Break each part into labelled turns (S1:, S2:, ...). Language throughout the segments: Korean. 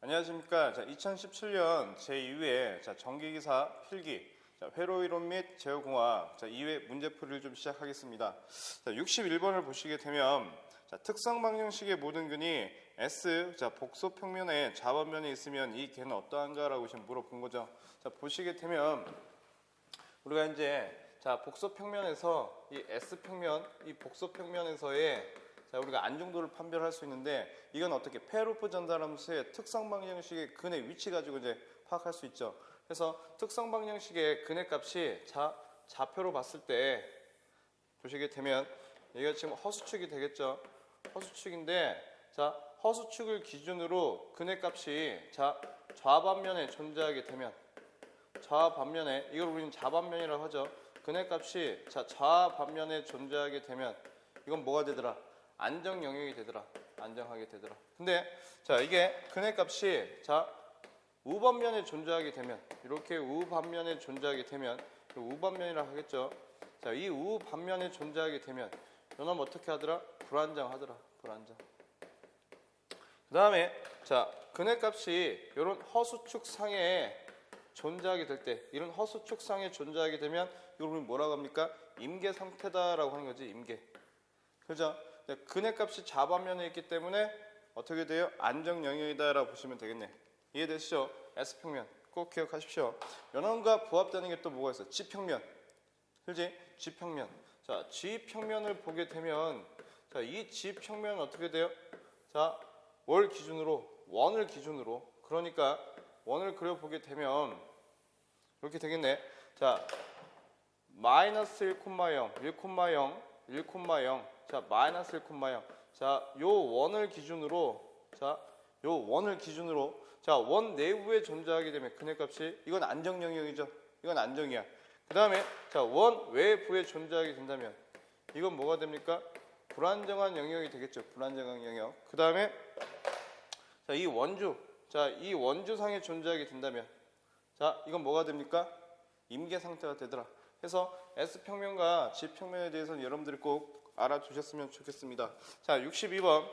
S1: 안녕하십니까. 2017년 제2회 전기기사 필기 회로이론 및 제어공학 2회 문제풀이를 좀 시작하겠습니다. 61번을 보시게 되면 특성 방정식의 모든 근이 S 복소 평면에 좌반면에 있으면 이 개는 어떠한가 라고 지금 물어본 거죠. 보시게 되면 우리가 이제 복소 평면에서 이 S 평면, 이 복소 평면에서의 우리가 안정도를 판별할 수 있는데 이건 어떻게 페로프 전달함수의 특성 방정식의 근의 위치 가지고 이제 파악할 수 있죠. 그래서 특성 방정식의 근의 값이 좌표로 봤을 때 보시게 되면 여기가 지금 허수축이 되겠죠. 허수축인데 허수축을 기준으로 근의 값이 좌반면에 존재하게 되면 좌반면에 이걸 우리는 좌반면이라고 하죠. 근의 값이 좌반면에 존재하게 되면 이건 뭐가 되더라? 안정 영역이 되더라. 안정하게 되더라. 근데 이게 근의 값이 우반면에 존재하게 되면 이렇게 우반면에 존재하게 되면 우반면이라고 하겠죠. 이 우반면에 존재하게 되면 이놈 어떻게 하더라? 불안정하더라. 불안정. 그 다음에 근의 값이 이런 허수축 상에 존재하게 될 때 이런 허수축 상에 존재하게 되면 이걸 우리 뭐라고 합니까? 임계 상태다라고 하는 거지. 임계. 그죠? 근의 값이 좌반면에 있기 때문에 어떻게 돼요? 안정 영역이다라고 보시면 되겠네. 이해되시죠? S평면 꼭 기억하십시오. 연원과 부합되는 게 또 뭐가 있어? G평면. 그렇지? G평면. G평면을 보게 되면 이 G평면은 어떻게 돼요? 뭘 기준으로? 원을 기준으로. 그러니까 원을 그려보게 되면 이렇게 되겠네. 마이너스 1,0, 1,0, 1,0 마이너스 1,0. 요 원을 기준으로 원 내부에 존재하게 되면 근의 값이 이건 안정 영역이죠. 이건 안정이야. 그 다음에 원 외부에 존재하게 된다면 이건 뭐가 됩니까? 불안정한 영역이 되겠죠. 불안정한 영역. 그 다음에 이 원주상에 존재하게 된다면 이건 뭐가 됩니까? 임계 상태가 되더라. 그래서 S평면과 G평면에 대해서는 여러분들이 꼭 알아두셨으면 좋겠습니다. 62번.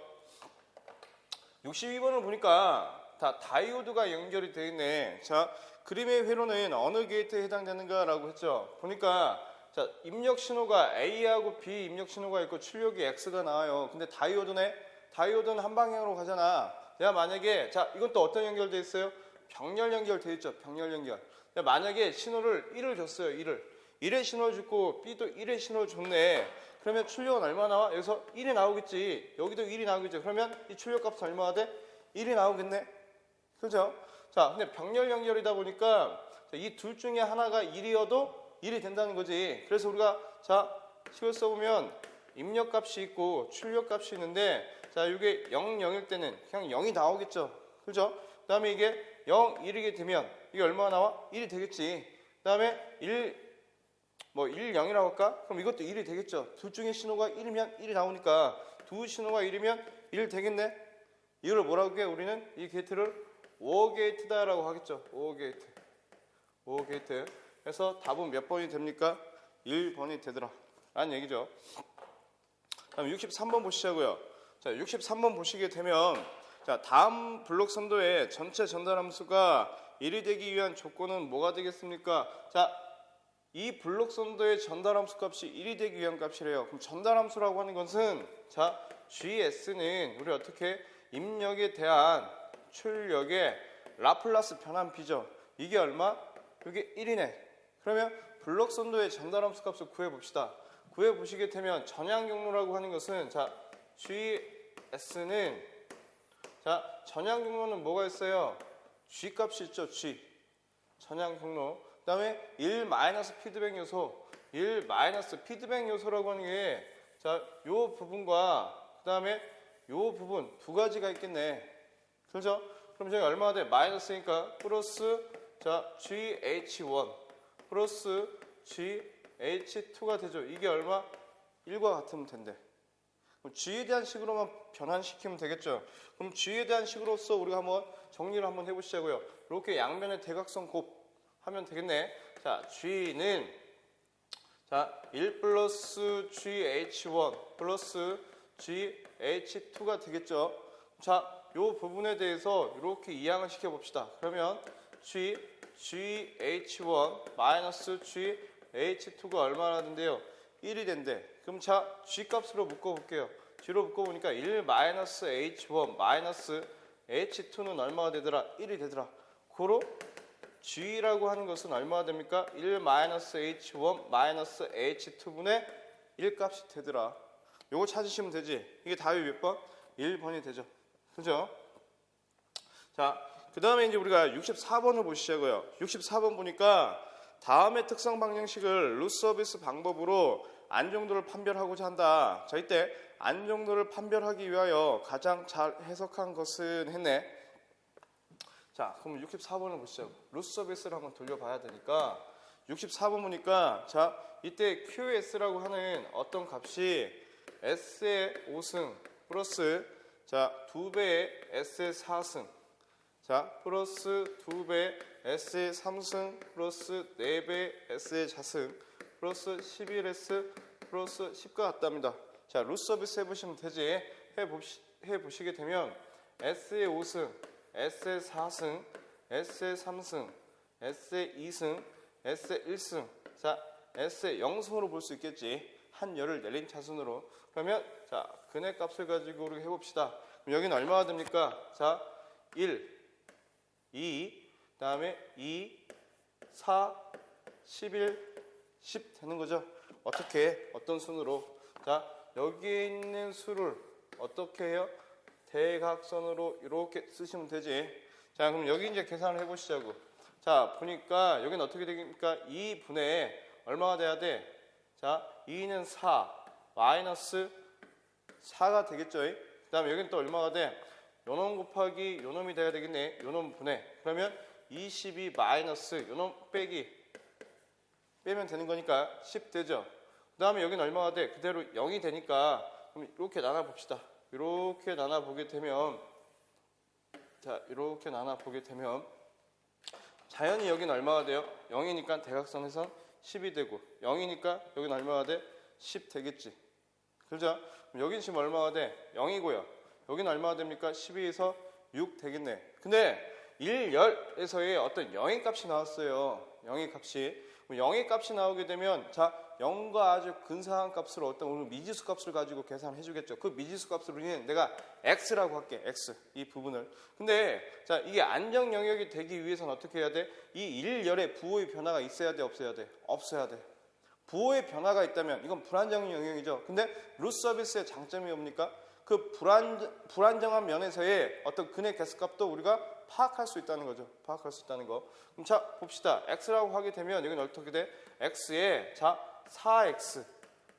S1: 62번을 보니까 다 다이오드가 연결이 되어 있네. 그림의 회로는 어느 게이트에 해당되는가라고 했죠. 보니까 입력 신호가 A하고 B 입력 신호가 있고 출력이 X가 나와요. 근데 다이오드는 한 방향으로 가잖아. 내가 만약에 이건 또 어떤 연결되어 있어요? 병렬 연결되어 있죠. 병렬 연결. 만약에 신호를 1을 줬어요. 1의 신호를 줬고 B도 1의 신호를 줬네. 그러면 출력은 얼마 나와? 여기서 1이 나오겠지. 여기도 1이 나오겠죠. 그러면 이 출력값은 얼마가 돼? 1이 나오겠네. 그죠? 근데 병렬 연결이다 보니까 이 둘 중에 하나가 1이어도 1이 된다는 거지. 그래서 우리가 식을 써보면 입력값이 있고 출력값이 있는데 이게 0, 0일 때는 그냥 0이 나오겠죠. 그죠? 그 다음에 이게 0, 1이게 되면 이게 얼마나 나와? 1이 되겠지. 그 다음에 1, 0이라고 할까? 그럼 이것도 1이 되겠죠. 둘 중에 신호가 1이면 1이 나오니까 두 신호가 1이면 1 되겠네. 이걸 뭐라고 해? 우리는 이 게이트를 오어 게이트다라고 하겠죠. 오어 게이트. 오어 게이트. 그래서 답은 몇 번이 됩니까? 1번이 되더라. 라는 얘기죠. 다음 63번 보시자고요. 63번 보시게 되면 다음 블록 선도의 전체 전달 함수가 1이 되기 위한 조건은 뭐가 되겠습니까? 이 블록 선도의 전달 함수 값이 1이 되기 위한 값이래요. 그럼 전달 함수라고 하는 것은 GS는 우리 어떻게 입력에 대한 출력의 라플라스 변환비죠. 이게 얼마? 이게 1이네. 그러면 블록 선도의 전달 함수 값을 구해봅시다. 구해보시게 되면 전향 경로라고 하는 것은 GS는 전향 경로는 뭐가 있어요? G 값이 있죠. G. 전향 경로. 그 다음에 1 피드백 요소. 1 피드백 요소라고 하는 게 요 부분과 그 다음에 요 부분 두 가지가 있겠네. 그렇죠? 그럼 저기 얼마가 돼? 마이너스니까 플러스 GH1 플러스 GH2가 되죠. 이게 얼마? 1과 같으면 된대. 그럼 G에 대한 식으로만 변환시키면 되겠죠. 그럼 G에 대한 식으로서 우리가 한번 정리를 한번 해보시자고요. 이렇게 양면의 대각선 곱하면 되겠네. G는 1 플러스 GH1 플러스 GH2가 되겠죠. 요 부분에 대해서 이렇게 이항을 시켜봅시다. 그러면 GH1 마이너스 GH2가 얼마나 된대요? 1이 된대. 그럼 자, G 값으로 묶어볼게요. G로 묶어보니까 1 마이너스 H1 마이너스 H2는 얼마가 되더라? 1이 되더라. 고로 G라고 하는 것은 얼마가 됩니까? 1 마이너스 H1 마이너스 H2분의 1 값이 되더라. 요거 찾으시면 되지. 이게 답이 몇 번? 1번이 되죠. 그죠? 자, 그 다음에 이제 우리가 64번을 보시자고요. 64번 보니까 다음의 특성 방정식을 루서비스 방법으로 안정도를 판별하고자 한다. 자, 이때 안정도를 판별하기 위하여 가장 잘 해석한 것은 했네. 자, 그럼 64번을 보시죠. 루서비스를 한번 돌려봐야 되니까 64번 보니까 자, 이때 QS라고 하는 어떤 값이 S의 5승 플러스 자, 2배의 S의 4승 자, 플러스 2배 S의 3승 플러스 4배 S의 4승 플러스 11S 플러스 10과 같답니다. 자, 루서비스 해보시면 되지. 해보시게 되면 S의 5승, S의 4승, S의 3승, S의 2승, S의 1승 자, S의 0승으로 볼 수 있겠지. 한 열을 내린 차순으로. 그러면 자, 근의 값을 가지고 우리 해봅시다. 그럼 여기는 얼마가 됩니까? 자, 1, 2, 그 다음에 2, 4, 11, 10 되는 거죠. 어떻게? 어떤 순으로? 자, 여기에 있는 수를 어떻게 해요? 대각선으로 이렇게 쓰시면 되지. 자, 그럼 여기 이제 계산을 해보시자고. 자, 보니까 여기는 어떻게 되니까 2분의 얼마가 돼야 돼? 자, 2는 4 마이너스 4가 되겠죠. 그 다음에 여기는 또 얼마가 돼? 요놈 곱하기 요놈이 돼야 되겠네. 요놈 분해. 그러면 22 마이너스 요놈 빼면 되는 거니까 10 되죠. 그 다음에 여기는 얼마가 돼? 그대로 0이 되니까 그럼 이렇게 나눠봅시다. 이렇게 나눠보게 되면 자, 이렇게 나눠보게 되면 자연히 여기는 얼마가 돼요? 0이니까 대각선에선 10이 되고 0이니까 여기는 얼마가 돼? 10 되겠지. 그죠? 그럼 여기는 지금 얼마가 돼? 0이고요. 여기는 얼마가 됩니까? 12에서 6 되겠네. 근데 1열에서의 어떤 영의 값이 나왔어요. 영의 값이. 영의 값이 나오게 되면 자, 0과 아주 근사한 값으로 어떤 오늘 미지수 값을 가지고 계산해 주겠죠. 그 미지수 값으로는 내가 x라고 할게. x 이 부분을. 근데 자, 이게 안정 영역이 되기 위해서는 어떻게 해야 돼? 이 1열에 부호의 변화가 있어야 돼, 없어야 돼? 없어야 돼. 부호의 변화가 있다면 이건 불안정 영역이죠. 근데 루서비스의 장점이 뭡니까? 그 불안정한 면에서의 어떤 근의 개수값도 우리가 파악할 수 있다는 거죠. 파악할 수 있다는 거. 그럼 자, 봅시다. x라고 하게 되면 여기는 어떻게 돼? x에 자, 4x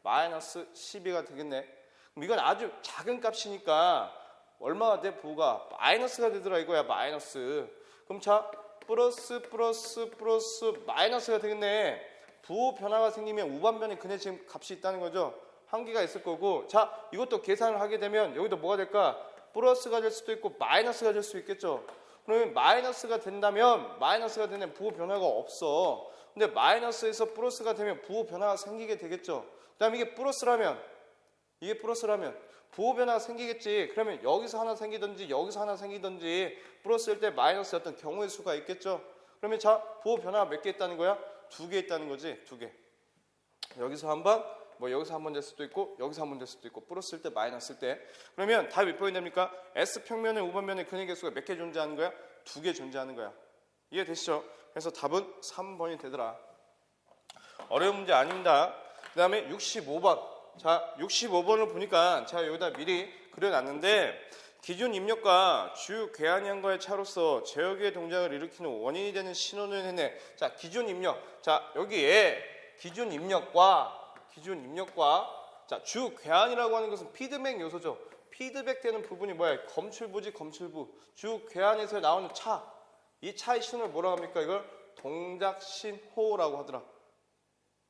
S1: 마이너스 12가 되겠네. 그럼 이건 아주 작은 값이니까 얼마가 돼? 부호가 마이너스가 되더라 이거야. 마이너스. 그럼 자, 플러스 마이너스가 되겠네. 부호 변화가 생기면 우반변에 근의 지금 값이 있다는 거죠. 한계가 있을 거고. 자, 이것도 계산을 하게 되면 여기도 뭐가 될까? 플러스가 될 수도 있고 마이너스가 될 수 있겠죠. 그러면 마이너스가 된다면 마이너스가 되는 부호 변화가 없어. 근데 마이너스에서 플러스가 되면 부호 변화가 생기게 되겠죠. 그 다음에 이게 플러스라면 부호 변화가 생기겠지. 그러면 여기서 하나 생기든지 여기서 하나 생기든지 플러스일 때 마이너스 어떤 경우의 수가 있겠죠. 그러면 자, 부호 변화가 몇 개 있다는 거야? 2개 있다는 거지. 2개. 여기서 한 번, 뭐 여기서 한 번 될 수도 있고 여기서 한 번 될 수도 있고 플러스일 때 마이너스일 때. 그러면 답이 몇 번이 됩니까? S평면에 우반면에 근의 개수가 몇 개 존재하는 거야? 2개 존재하는 거야. 이해되시죠? 그래서 답은 3번이 되더라. 어려운 문제 아닙니다. 그 다음에 65번. 자, 65번을 보니까 제가 여기다 미리 그려놨는데 기준 입력과 주요 궤한량과의 차로서 제어기의 동작을 일으키는 원인이 되는 신호는 했네. 자, 기준 입력. 자, 여기에 기준 입력과 자, 주 궤한이라고 하는 것은 피드백 요소죠. 피드백 되는 부분이 뭐야? 검출부지, 검출부. 주 궤한에서 나오는 차. 이 차의 신호를 뭐라고 합니까? 이걸 동작신호라고 하더라.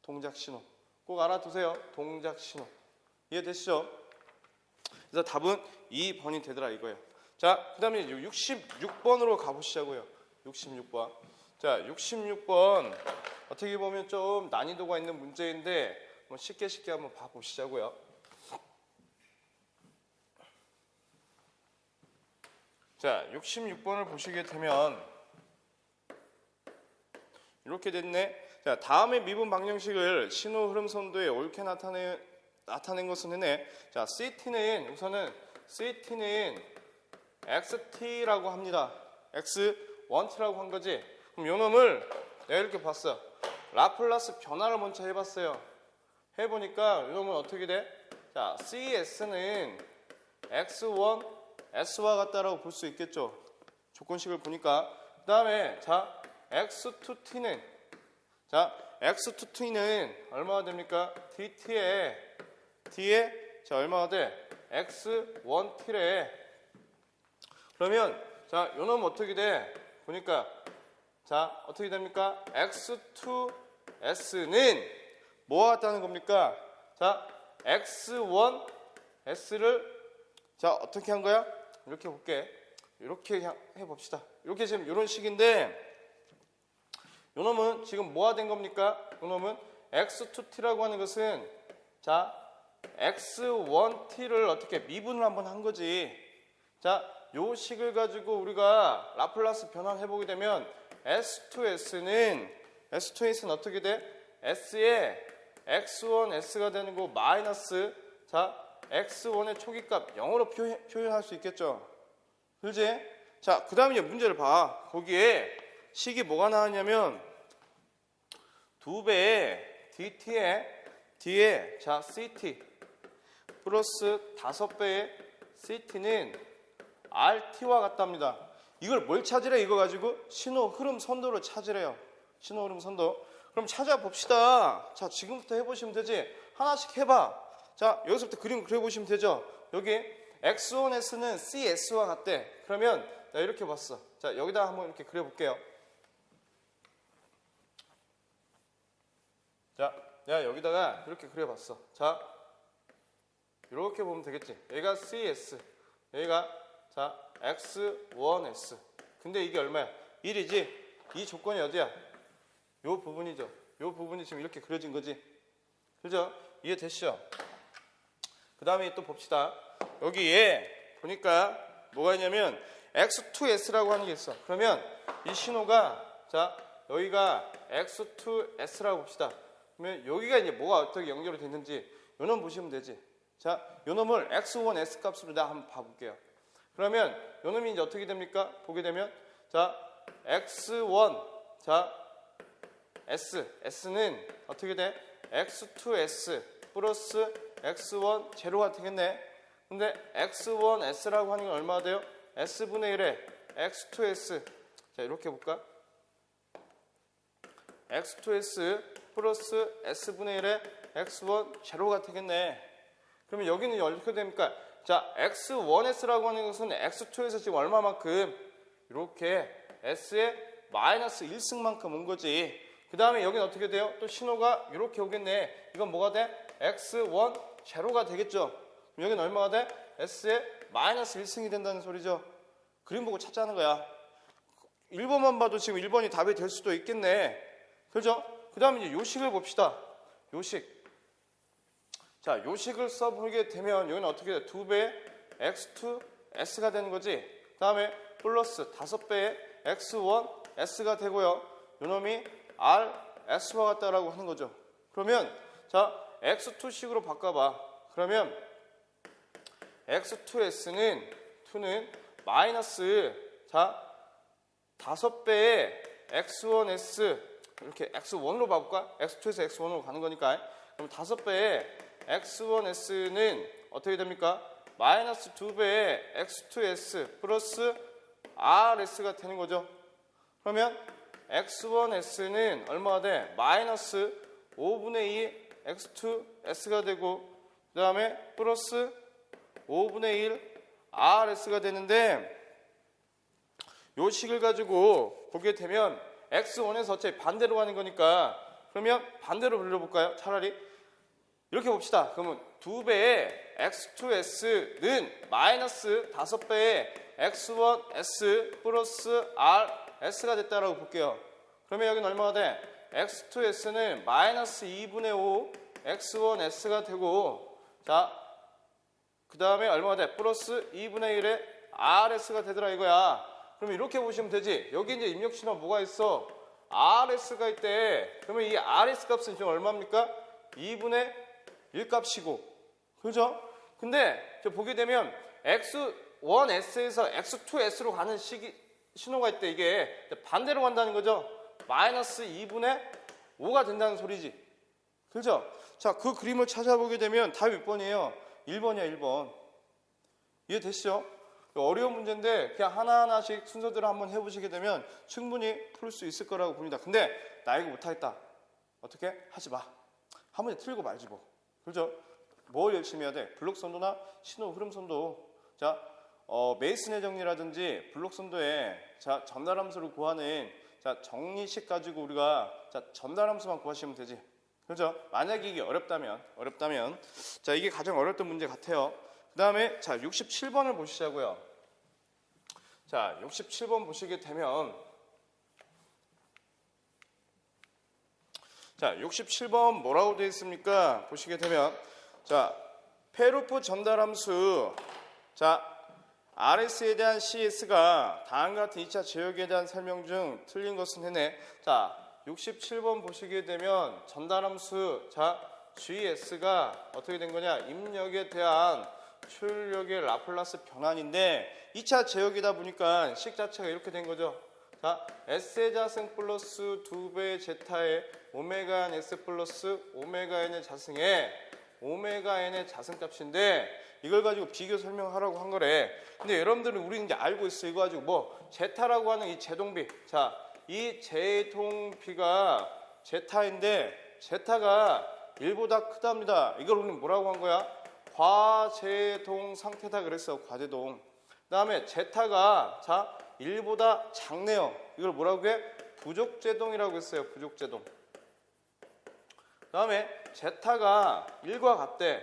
S1: 동작신호. 꼭 알아두세요. 동작신호. 이해되시죠? 그래서 답은 2번이 되더라 이거예요. 자, 그 다음에 66번으로 가보시자고요. 66번. 자, 66번. 어떻게 보면 좀 난이도가 있는 문제인데 쉽게 한번 봐보시자고요. 자, 66번을 보시게 되면 이렇게 됐네. 자, 다음의 미분 방정식을 신호 흐름 선도에 옳게 나타낸 것은 했네. 자, CT는 우선은 CT는 XT라고 합니다. X1T라고 한 거지. 그럼 요 놈을 내가 이렇게 봤어. 라플라스 변화를 먼저 해봤어요. 해보니까 요 놈은 어떻게 돼? 자, CS는 X1, S와 같다라고 볼 수 있겠죠. 조건식을 보니까. 그 다음에 자, X2T는 자, X2T는 얼마가 됩니까? DT에 D에 자, 얼마가 돼? X1T래. 그러면 자, 요 놈은 어떻게 돼? 보니까 자, 어떻게 됩니까? X2S는 뭐와 같다는 겁니까? 자, X1S를 자, 어떻게 한 거야? 이렇게 볼게. 이렇게 해봅시다. 이렇게 지금 이런 식인데 요 놈은 지금 뭐가 된 겁니까? 요 놈은 X2T라고 하는 것은 자, X1T를 어떻게 미분을 한번 한 거지. 자, 요 식을 가지고 우리가 라플라스 변환을 해보게 되면 S2S는 어떻게 돼? S에 X1, S가 되는 거 마이너스 자, X1의 초기값 0으로 표현할 수 있겠죠. 그렇지? 자, 그 다음에 이제 문제를 봐. 거기에 식이 뭐가 나왔냐면 2배의 DT에 자, CT 플러스 5배의 CT는 RT와 같답니다. 이걸 뭘 찾으래? 이거 가지고 신호 흐름 선도를 찾으래요. 신호 흐름 선도. 그럼 찾아봅시다. 자, 지금부터 해보시면 되지. 하나씩 해봐. 자, 여기서부터 그림 그려보시면 되죠. 여기 X1S는 CS와 같대. 그러면 나 이렇게 봤어. 자, 여기다 한번 이렇게 그려볼게요. 자, 내가 여기다가 이렇게 그려봤어. 자, 이렇게 보면 되겠지. 여기가 CS, 여기가 자 X1S. 근데 이게 얼마야? 1이지. 이 조건이 어디야? 요 부분이죠. 요 부분이 지금 이렇게 그려진 거지. 그죠? 이해되시죠? 그 다음에 또 봅시다. 여기에 보니까 뭐가 있냐면 X2S라고 하는 게 있어. 그러면 이 신호가 자 여기가 X2S라고 봅시다. 그러면 여기가 이제 뭐가 어떻게 연결이 됐는지 요놈 보시면 되지. 자, 요놈을 X1S 값으로 내가 한번 봐볼게요. 그러면 요놈이 이제 어떻게 됩니까? 보게 되면 자 X1 자 S는 어떻게 돼? X2S 플러스 X1 제로가 되겠네. 근데 X1S라고 하는 건 얼마가 돼요? S분의 1에 X2S. 자, 이렇게 볼까? X2S 플러스 S분의 1에 X1 제로가 되겠네. 그러면 여기는 어떻게 됩니까? 자, X1S라고 하는 것은 X2에서 지금 얼마만큼? 이렇게 S의 마이너스 1승만큼 온 거지. 그 다음에 여기는 어떻게 돼요? 또 신호가 이렇게 오겠네. 이건 뭐가 돼? X1 제로가 되겠죠. 그럼 여기는 얼마가 돼? S의 마이너스 1승이 된다는 소리죠. 그림 보고 찾자는 거야. 1번만 봐도 지금 1번이 답이 될 수도 있겠네. 그죠? 그 다음에 이제 요식을 봅시다. 요식. 자, 요식을 써보게 되면 여기는 어떻게 돼? 2배의 X2S가 되는 거지. 그 다음에 플러스 5배의 X1S가 되고요. 요놈이 RS와 같다라고 하는 거죠. 그러면 자, X2식으로 바꿔봐. 그러면 X2S는 마이너스 자 5배의 X1S 이렇게 X1으로 바꿀까? X2에서 X1으로 가는 거니까. 그럼 5배의 X1S는 어떻게 됩니까? 마이너스 2배의 X2S 플러스 RS가 되는 거죠. 그러면 X1S는 얼마가 돼? 마이너스 5분의 2 X2S가 되고 그 다음에 플러스 5분의 1 RS가 되는데 요 식을 가지고 보게 되면 X1에서 어차피 반대로 가는 거니까 그러면 반대로 불러볼까요? 차라리 이렇게 봅시다. 그러면 2배의 X2S는 마이너스 5배의 X1S 플러스 RS가 됐다라고 볼게요. 그러면 여기는 얼마가 돼? X2S는 마이너스 2분의 5 X1S가 되고 자 그 다음에 얼마가 돼? 플러스 2분의 1의 RS가 되더라 이거야. 그러면 이렇게 보시면 되지. 여기 이제 입력 신호 뭐가 있어? RS가 있대. 그러면 이 RS 값은 지금 얼마입니까? 2분의 1 값이고. 그죠? 근데 저 보게 되면 X1S에서 X2S로 가는 신호가 있대. 이게 반대로 간다는 거죠. 마이너스 2분의 5가 된다는 소리지. 그죠? 자, 그 그림을 찾아보게 되면 답이 몇 번이에요? 1번이야, 1번. 이해되시죠? 어려운 문제인데 그냥 하나하나씩 순서대로 한번 해보시게 되면 충분히 풀 수 있을 거라고 봅니다. 근데 나 이거 못하겠다. 어떻게? 하지 마. 한 문제 틀고 말지 뭐. 그죠? 뭘 열심히 해야 돼? 블록선도나 신호 흐름선도. 자, 메이슨의 정리라든지 블록선도에 자, 전달함수를 구하는 자, 정리식 가지고 우리가 자, 전달함수만 구하시면 되지. 그죠? 만약에 이게 어렵다면 자, 이게 가장 어렵던 문제 같아요. 그 다음에 자, 67번을 보시자고요. 자, 67번 보시게 되면 자, 67번 뭐라고 되어 있습니까? 보시게 되면 자, 페루프 전달함수 자, RS에 대한 CS가 다음과 같은 2차 제역에 대한 설명 중 틀린 것은 해내. 자, 67번 보시게 되면 전달함수 자, GS가 어떻게 된 거냐? 입력에 대한 출력의 라플라스 변환인데 2차 제역이다 보니까 식 자체가 이렇게 된 거죠. 자, S의 자승 플러스 2배의 제타의 오메가 n S 플러스 오메가 n의 자승에 오메가 n의 자승값인데 이걸 가지고 비교 설명하라고 한 거래. 근데 여러분들은 우리 이제 알고 있어. 이거 가지고 뭐 제타라고 하는 이 제동비. 자, 이 제동비가 제타인데 제타가 1보다 크답니다. 이걸 우리는 뭐라고 한 거야? 과제동 상태다 그랬어. 과제동. 그 다음에 제타가 자 1보다 작네요. 이걸 뭐라고 해? 부족제동이라고 했어요. 부족제동. 그 다음에 제타가 1과 같대.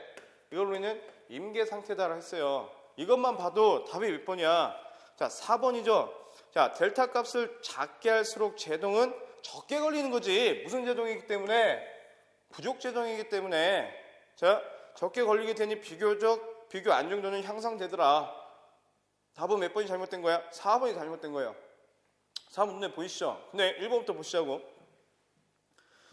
S1: 이걸 우리는 임계 상태다라고 했어요. 이것만 봐도 답이 몇 번이야? 자, 4번이죠. 자, 델타 값을 작게 할수록 제동은 적게 걸리는 거지. 무슨 제동이기 때문에? 부족제동이기 때문에. 자, 적게 걸리게 되니 비교 안정도는 향상되더라. 답은 몇 번이 잘못된 거야? 4번이 잘못된 거예요. 4번 눈에 보이시죠? 근데 1번부터 보시자고.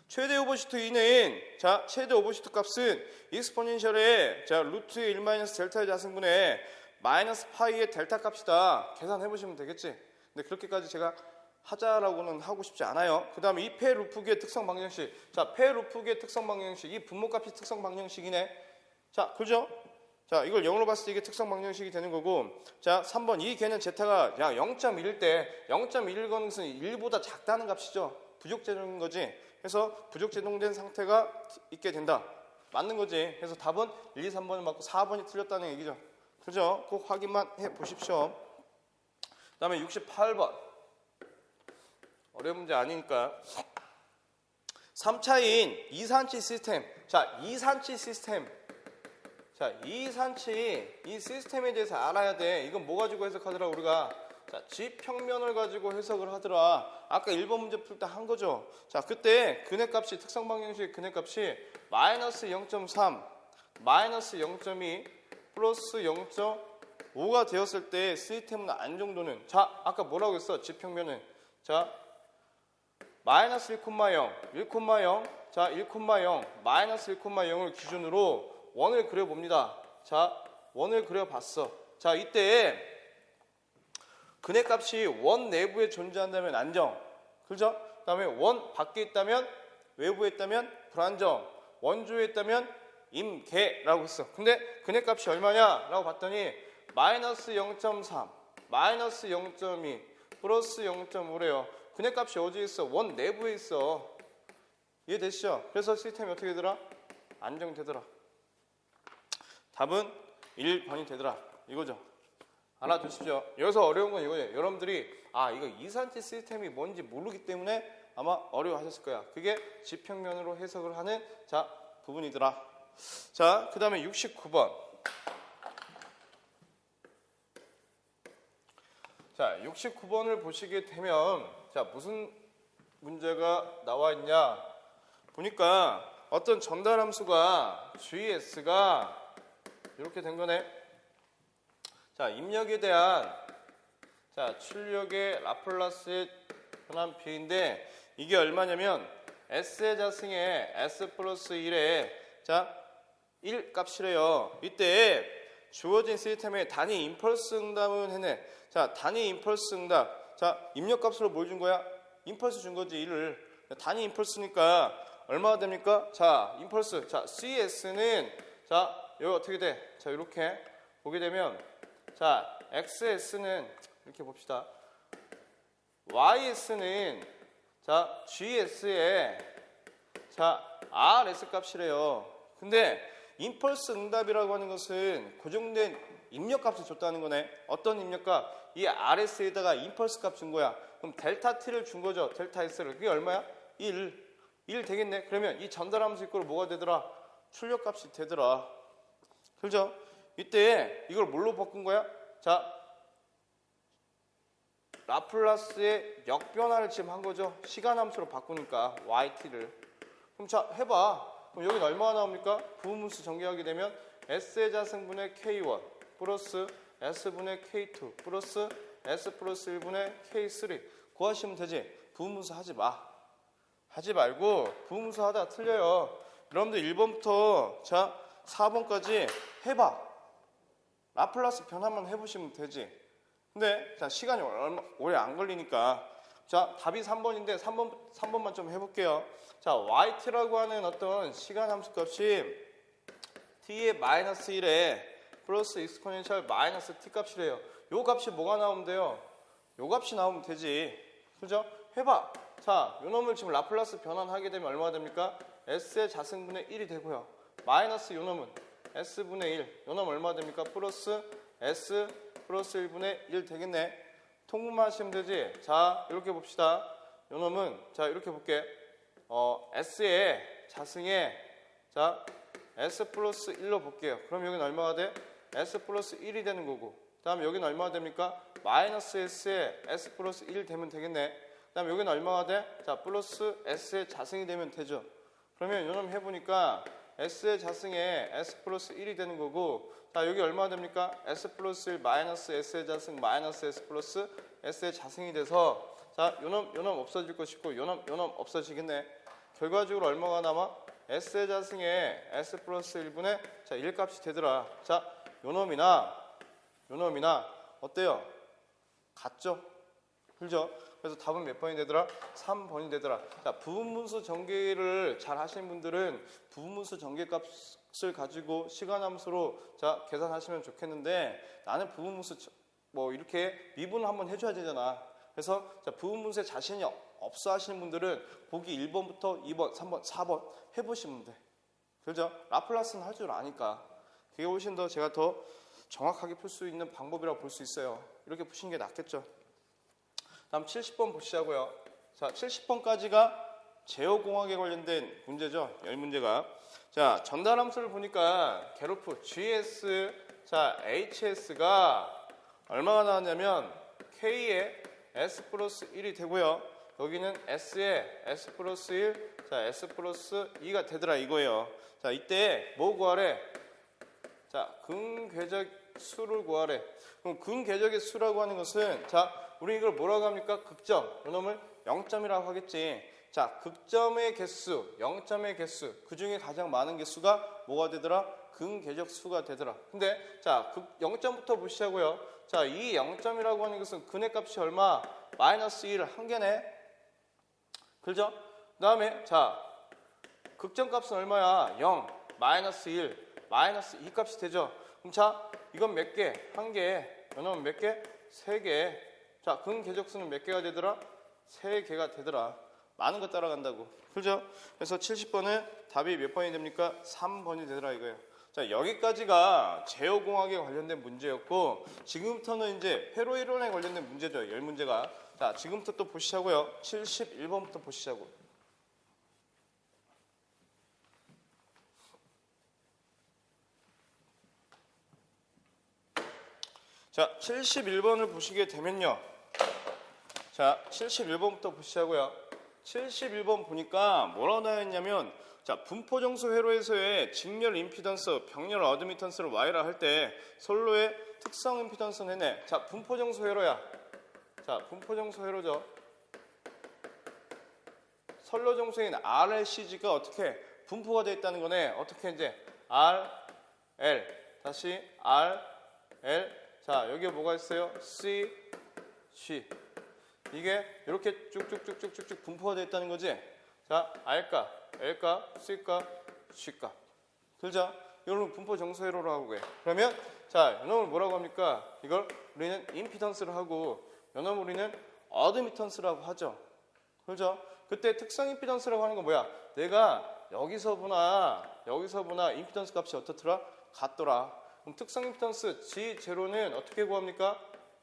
S1: 최대 오버슈트 2는 자, 최대 오버슈트 값은 익스포넨셜의 자, 루트 1 마이너스 델타의 자승분의 마이너스 파이의 델타 값이다. 계산해 보시면 되겠지. 근데 그렇게까지 제가 하자라고는 하고 싶지 않아요. 그 다음에 이 페 루프기의 특성 방정식. 자, 페 루프기의 특성 방정식. 이 분모값이 특성 방정식이네. 자, 그죠? 자, 이걸 0으로 봤을 때 이게 특성 방정식이 되는 거고. 자, 3번. 이 개는 제타가 야 0.1일 때 0.1일 것은 1보다 작다는 값이죠. 부족제동인 거지. 그래서 부족제동된 상태가 있게 된다. 맞는 거지. 그래서 답은 1, 2, 3번을 맞고 4번이 틀렸다는 얘기죠. 그죠? 꼭 확인만 해 보십시오. 그 다음에 68번. 어려운 문제 아니니까. 3차인 이산치 시스템. 자, 이산치 시스템. 자, 이산치 이 시스템에 대해서 알아야 돼. 이건 뭐 가지고 해석하더라 우리가? 자, 지평면을 가지고 해석을 하더라. 아까 1번 문제 풀 때 한 거죠. 자, 그때 근해값이 특성 방정식 근해값이 마이너스 0.3, 마이너스 0.2, 플러스 0.5가 되었을 때 시스템은 안정도는 자, 아까 뭐라고 했어? 지평면은 자, 마이너스 1,0, 1,0, 자, 1,0, 마이너스 1,0을 기준으로 원을 그려봅니다. 자, 원을 그려봤어. 자, 이때 근해값이 원 내부에 존재한다면 안정. 그죠? 그 다음에 원 밖에 있다면, 외부에 있다면 불안정. 원주에 있다면 임계라고 했어. 근데 근해값이 얼마냐? 라고 봤더니 마이너스 0.3, 마이너스 0.2, 플러스 0.5래요. 근해값이 어디에 있어? 원 내부에 있어. 이해되시죠? 그래서 시스템이 어떻게 되더라? 안정되더라. 답은 1번이 되더라. 이거죠. 알아두십시오. 여기서 어려운 건 이거예요. 여러분들이 이거 이산치 시스템이 뭔지 모르기 때문에 아마 어려워하셨을 거야. 그게 지평면으로 해석을 하는 자 부분이더라. 자, 그 다음에 69번. 자, 69번을 보시게 되면 자, 무슨 문제가 나와 있냐 보니까 어떤 전달함수가 GS가 이렇게 된 거네. 자, 입력에 대한 자, 출력의 라플라스의 변환 비인데 이게 얼마냐면 S의 자승에 S 플러스 1에 자, 1 값이래요. 이때 주어진 시스템의 단위 임펄스 응답은 해내. 자, 단위 임펄스 응답. 자, 입력 값으로 뭘 준 거야? 임펄스 준 거지, 1을. 단위 임펄스니까 얼마가 됩니까? 자, 임펄스. 자, CS는 자, 여기 어떻게 돼? 자, 이렇게 보게 되면 자, XS는 이렇게 봅시다. YS는 자, GS의 자, RS 값이래요. 근데 임펄스 응답이라고 하는 것은 고정된 입력 값을 줬다는 거네. 어떤 입력 값? 이 RS에다가 임펄스 값 준 거야. 그럼 델타 T를 준 거죠. 델타 S를. 그게 얼마야? 1 되겠네. 그러면 이 전달함수 이꼴 뭐가 되더라? 출력 값이 되더라. 그죠? 이때 이걸 뭘로 바꾼 거야? 자, 라플라스의 역변화를 지금 한 거죠. 시간 함수로 바꾸니까 YT를. 그럼 자, 해봐. 그럼 여기는 얼마가 나옵니까? 부분분수 전개하게 되면 S의 자승분의 K1 플러스 S분의 K2 플러스 S 플러스 1분의 K3 구하시면 되지. 부분분수 하지 마. 하지 말고 부분분수 하다 틀려요. 여러분들 1번부터 자 4번까지 해봐. 라플라스 변화만 해보시면 되지. 근데 자 시간이 오래 안 걸리니까 자 답이 3번인데 3번만 좀 해볼게요. 자 yt라고 하는 어떤 시간 함수 값이 t의 마이너스 1에 플러스 익스포넨셜 마이너스 t 값이래요. 요 값이 뭐가 나오면 돼요? 요 값이 나오면 되지. 그죠? 해봐. 자, 요 놈을 지금 라플라스 변환하게 되면 얼마가 됩니까? s의 자승분의 1이 되고요. 마이너스 요 놈은 s분의 1. 요 놈 얼마가 됩니까? 플러스 s 플러스 1분의 1 되겠네. 통분만 하시면 되지. 자, 이렇게 봅시다. 요 놈은 자, 이렇게 볼게. s의 자승에 자, s 플러스 1로 볼게요. 그럼 여기는 얼마가 돼? s 플러스 1이 되는 거고. 그 다음에 여기는 얼마가 됩니까? 마이너스 s에 s 플러스 1 되면 되겠네. 그 다음에 여기는 얼마가 돼? 자, 플러스 s의 자승이 되면 되죠. 그러면 요놈 해보니까 s의 자승에 s 플러스 1이 되는 거고. 자, 여기 얼마가 됩니까? s 플러스 1 마이너스 s의 자승 마이너스 s 플러스 s의 자승이 돼서 자, 요놈 없어질 것이고 요놈 없어지겠네. 결과적으로 얼마가 남아? s의 자승에 s 플러스 1분의 자, 1 값이 되더라. 자, 요놈이나 어때요? 같죠? 그죠? 그래서 답은 몇 번이 되더라? 3번이 되더라. 자, 부분분수 전개를 잘 하시는 분들은 부분분수 전개 값을 가지고 시간함수로 자, 계산하시면 좋겠는데 나는 부분분수 뭐 이렇게 미분을 한번 해줘야 되잖아. 그래서 자, 부분분수에 자신이 없어 하시는 분들은 보기 1번부터 2번, 3번, 4번 해보시면 돼. 그죠? 라플라스는 할 줄 아니까. 그게 훨씬 더 제가 더 정확하게 풀 수 있는 방법이라고 볼 수 있어요. 이렇게 푸시는 게 낫겠죠. 다음 70번 보시자고요. 자, 70번까지가 제어공학에 관련된 문제죠. 10문제가. 자, 전달함수를 보니까 게로프 GS, 자, HS가 얼마가 나왔냐면 K에 S 플러스 1이 되고요. 여기는 S에 S 플러스 1, 자, S 플러스 2가 되더라 이거예요. 자, 이때 뭐 구하래? 자, 근궤적 수를 구하래. 그럼 근궤적의 수라고 하는 것은 자, 우리 이걸 뭐라고 합니까? 극점. 이놈을 0점이라고 하겠지. 자, 극점의 개수, 0점의 개수. 그 중에 가장 많은 개수가 뭐가 되더라? 근궤적 수가 되더라. 근데 자, 0점부터 보시자고요. 자, 이 0점이라고 하는 것은 근의 값이 얼마? 마이너스 1 한 개네. 그죠? 그 다음에 자, 극점 값은 얼마야? 0, 마이너스 1, 마이너스 2 값이 되죠. 그럼 자, 이건 몇 개? 한 개. 이놈은 몇 개? 세 개. 자, 근궤적수는 몇 개가 되더라? 3개가 되더라. 많은 거 따라간다고. 그죠? 그래서 70번은 답이 몇 번이 됩니까? 3번이 되더라 이거예요. 자, 여기까지가 제어공학에 관련된 문제였고 지금부터는 이제 회로 이론에 관련된 문제죠. 10문제가. 자, 지금부터 또 보시자고요. 71번부터 보시자고. 자, 71번을 보시게 되면요. 자, 71번부터 보시자고요. 71번 보니까 뭐라고 나와있냐면 자, 분포정수 회로에서의 직렬 임피던스, 병렬 어드미턴스를 Y라 할 때 선로의 특성 임피던스는 했네. 자, 분포정수 회로야. 자, 분포정수 회로죠. 선로정수인 RLCG가 어떻게 분포가 되어 있다는 거네. 어떻게 이제 R, L, 다시 R, L. 자, 여기에 뭐가 있어요? C, G. 이게 이렇게 쭉쭉쭉쭉쭉 분포가 되어 있다는 거지. 자, R값, L값, C값, G값. 들자. 이걸 분포 정수 회로라고 해. 그러면 자, 이놈을 뭐라고 합니까? 이걸 우리는 임피던스를 하고 이놈을 우리는 어드미턴스라고 하죠. 그렇죠? 그때 특성 임피던스라고 하는 건 뭐야? 내가 여기서 보나 임피던스 값이 어떻더라? 같더라. 그럼 특성 임피던스 G0는 어떻게 구합니까?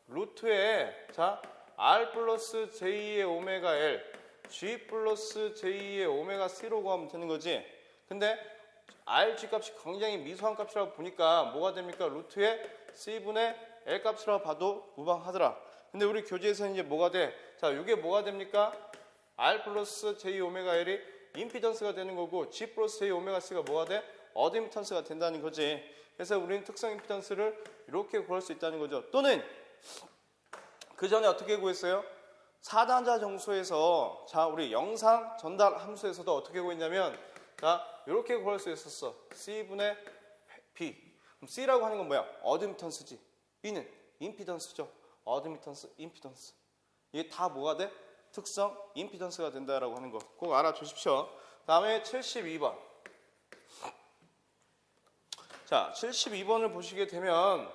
S1: 루트에 자 R 플러스 J의 오메가 L, G 플러스 J의 오메가 C로 구하면 되는 거지. 근데 RG 값이 굉장히 미소한 값이라고 보니까 뭐가 됩니까? 루트에 C분의 L 값이라고 봐도 무방하더라. 근데 우리 교재에서는 이제 뭐가 돼? 자, 이게 뭐가 됩니까? R 플러스 J 오메가 L이 임피던스가 되는 거고 G 플러스 J 오메가 C가 뭐가 돼? 어드미턴스가 된다는 거지. 그래서 우리는 특성 임피던스를 이렇게 구할 수 있다는 거죠. 또는 그 전에 어떻게 구했어요? 4단자 정수에서 자 우리 영상 전달 함수에서도 어떻게 구했냐면 자 이렇게 구할 수 있었어. C분의 B. 그럼 C라고 하는 건 뭐야? 어드미턴스지. B는 임피던스죠. 어드미턴스, 임피던스. 이게 다 뭐가 돼? 특성 임피던스가 된다라고 하는 거 꼭 알아두십시오. 다음에 72번. 자, 72번을 보시게 되면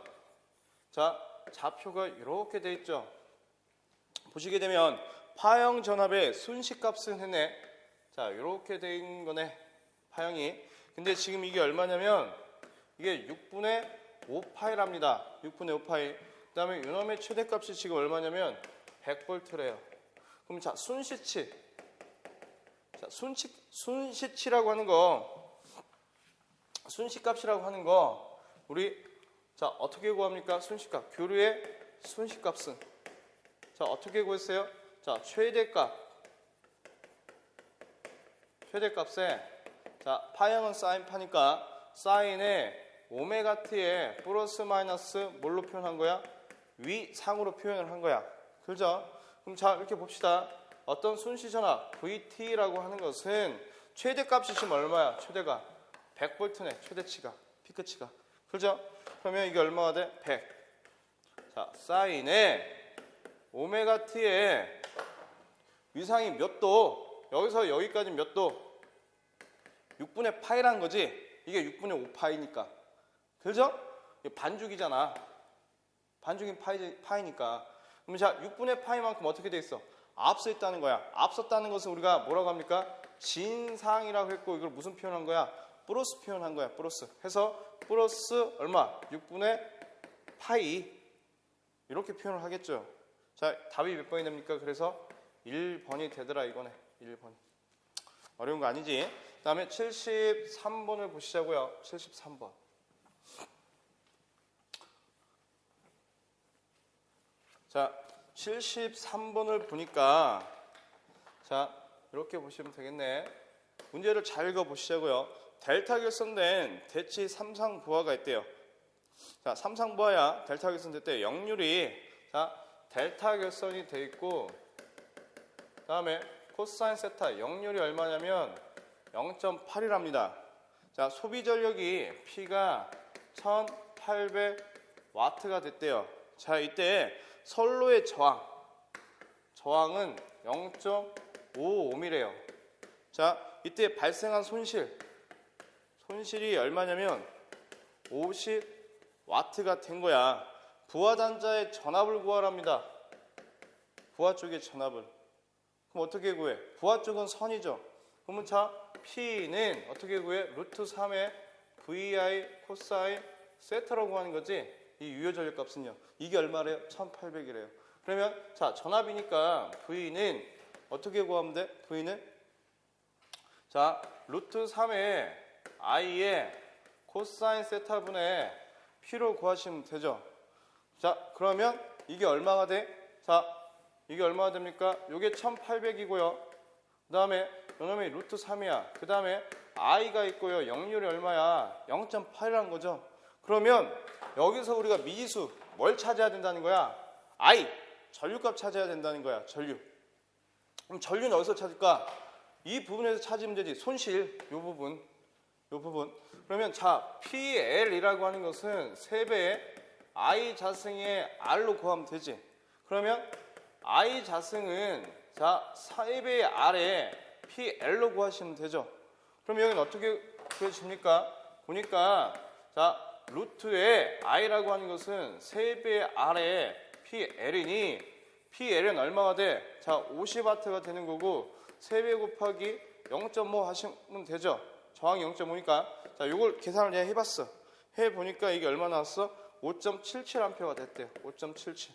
S1: 자, 좌표가 이렇게 돼 있죠. 보시게 되면 파형 전압의 순식값은 했네. 자, 이렇게 돼 있는 거네. 파형이. 근데 지금 이게 얼마냐면 이게 6분의 5파이랍니다. 6분의 5파이. 그 다음에 이놈의 최대값이 지금 얼마냐면 100V래요. 그럼 자, 순시치. 자, 순시치라고 하는 거, 순시값이라고 하는 거, 우리, 자, 어떻게 구합니까? 순시값. 교류의 순시값은. 자, 어떻게 구했어요? 자, 최대값. 최대값에, 자, 파형은 사인파니까, 사인에 오메가 t에 플러스 마이너스 뭘로 표현한 거야? 위상으로 표현을 한 거야. 그죠? 그럼 자 이렇게 봅시다. 어떤 순시전압 VT라고 하는 것은 최대값이 지금 얼마야? 최대가 100V네. 최대치가 피크치가. 그죠? 그러면 이게 얼마가 돼? 100. 자 사인에 오메가 t의 위상이 몇 도? 여기서 여기까지 몇 도? 6분의 파이라는 거지. 이게 6분의 5파이니까. 그죠? 반죽이잖아. 반죽인 파이니까. 그럼 자, 6분의 파이만큼 어떻게 돼 있어? 앞서 있다는 거야. 앞섰다는 것은 우리가 뭐라고 합니까? 진상이라고 했고 이걸 무슨 표현한 거야? 플러스 표현한 거야. 플러스. 해서 플러스 얼마? 6분의 파이. 이렇게 표현을 하겠죠. 자, 답이 몇 번이 됩니까? 그래서 1번이 되더라 이거네. 1번. 어려운 거 아니지? 그 다음에 73번을 보시자고요. 73번. 자, 73번을 보니까 자, 이렇게 보시면 되겠네. 문제를 잘 읽어보시자고요. 델타 결선된 대치 3상부하가 있대요. 자, 3상부하야 델타 결선될 때 역률이 자, 델타 결선이 돼 있고 그 다음에 코사인 세타 역률이 얼마냐면 0.8이랍니다. 자, 소비 전력이 P가 1800W가 됐대요. 자, 이때 선로의 저항은 0.55ohm이래요. 자, 이때 발생한 손실이 얼마냐면 50W가 된 거야. 부하 단자의 전압을 구하랍니다. 부하 쪽의 전압을. 그럼 어떻게 구해? 부하 쪽은 선이죠. 그러면 자, P는 어떻게 구해? 루트 3의 VI 코사인 세타라고 하는 거지. 이 유효 전력 값은요. 이게 얼마래요? 1800이래요. 그러면 자, 전압이니까 V는 어떻게 구하면 돼? V는 자, 루트 3의 I의 코사인 세타분의 P로 구하시면 되죠. 자, 그러면 이게 얼마가 돼? 자, 이게 얼마가 됩니까? 이게 1800이고요. 그 다음에 요놈이 루트 3이야. 그 다음에 I가 있고요. 역률이 얼마야? 0.8이라는 거죠. 그러면 여기서 우리가 미지수 뭘 찾아야 된다는 거야? I, 전류값 찾아야 된다는 거야. 전류. 그럼 전류는 어디서 찾을까? 이 부분에서 찾으면 되지. 손실, 요 부분. 그러면 자, PL이라고 하는 것은 3배의 I 자승의 R로 구하면 되지. 그러면 I 자승은 자, 4배의 R에 PL로 구하시면 되죠. 그럼 여기는 어떻게 구해집니까? 보니까 자, 루트의 I라고 하는 것은 3배의 R에 PL이니 PL은 얼마가 돼? 자, 50W가 되는 거고 3배 곱하기 0.5 하시면 되죠. 저항이 0.5니까 자, 요걸 계산을 내가 해봤어. 해보니까 이게 얼마 나왔어? 5.77A가 됐대요. 5.77.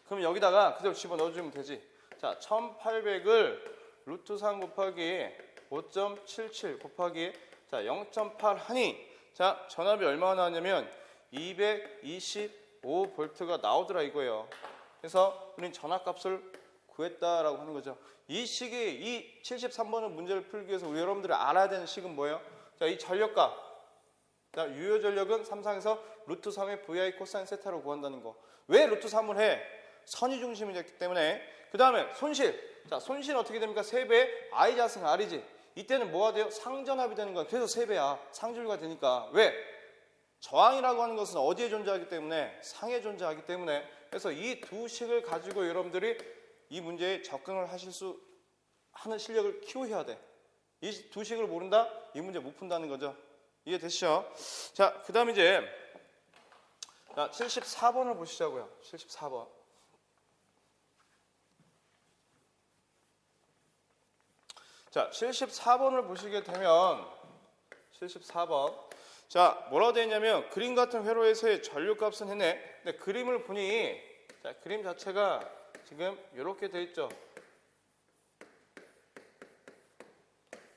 S1: 그럼 여기다가 그대로 집어넣어주면 되지. 자, 1800을 루트 3 곱하기 5.77 곱하기 자, 0.8 하니 자, 전압이 얼마가 나왔냐면 225V가 나오더라 이거예요. 그래서 우리는 전압값을 구했다라고 하는 거죠. 이 식이 이 73번의 문제를 풀기 위해서 우리 여러분들이 알아야 되는 식은 뭐예요? 자, 이 전력값. 자, 유효 전력은 3상에서 루트 3의 VI 코사인 세타로 구한다는 거. 왜 루트 3을 해? 선이 중심이 됐기 때문에. 그 다음에 손실. 자, 손실은 어떻게 됩니까? 3배 I 자승 R이지. 이때는 뭐가 돼요? 상전압이 되는 거야. 그래서 3배야. 상전류가 되니까. 왜? 저항이라고 하는 것은 어디에 존재하기 때문에? 상에 존재하기 때문에. 그래서 이 두 식을 가지고 여러분들이 이 문제에 접근을 하실 수 하는 실력을 키워야 돼. 이 두 식을 모른다? 이 문제 못 푼다는 거죠. 이해되시죠? 자, 그 다음 이제 자, 74번을 보시자고요. 74번. 자, 74번을 보시게 되면 74번. 자, 뭐라고 되어 있냐면 그림 같은 회로에서의 전류값은 했네. 근데 그림을 보니 자, 그림 자체가 지금 이렇게 되어 있죠.